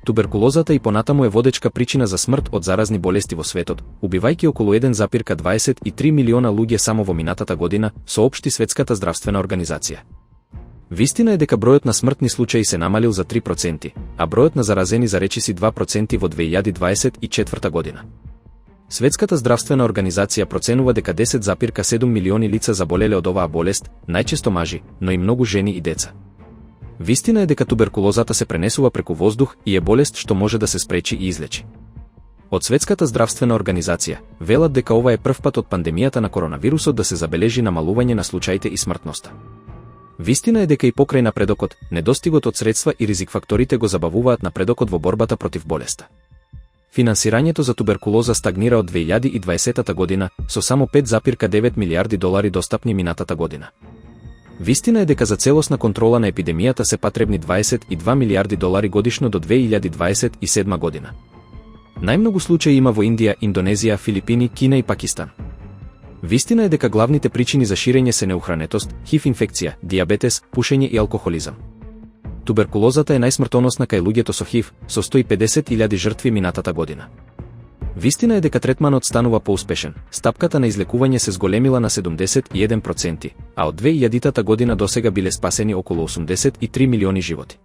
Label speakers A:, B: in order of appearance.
A: Туберкулозата и понатаму е водечка причина за смрт од заразни болести во светот, убивајќи околу 1,23 милиона луѓе само во минатата година, соопшти Светската здравствена организација. Вистина е дека бројот на смртни случаи се намалил за 3%, а бројот на заразени за речиси 2% во 2024 година. Светската здравствена организација проценува дека 10,7 милиони лица заболеле од оваа болест, најчесто мажи, но и многу жени и деца. Вистина е дека туберкулозата се пренесува преку воздух и е болест што може да се спречи и излечи. Од Светската здравствена организација велат дека ова е првпат од пандемијата на коронавирусот да се забележи намалување на случаите и смртноста. Вистина е дека и покрај напредокот, недостигот од средства и ризик факторите го забавуваат напредокот во борбата против болеста. Финансирањето за туберкулоза стагнира од 2020 година со само $5,9 милиарди достапни минатата година. Вистина е дека за целосна контрола на епидемијата се потребни $22 милиарди годишно до 2027 година. Најмногу случаи има во Индија, Индонезија, Филипини, Кина и Пакистан. Вистина е дека главните причини за ширење се неухранетост, ХИВ инфекција, дијабетес, пушење и алкохолизам. Туберкулозата е најсмртоносна кај луѓето со ХИВ, со 150.000 жртви минатата година. Вистина е дека третманот станува поуспешен, стапката на излекување се зголемила на 71%, а од 2000 година досега биле спасени околу 83 милиони животи.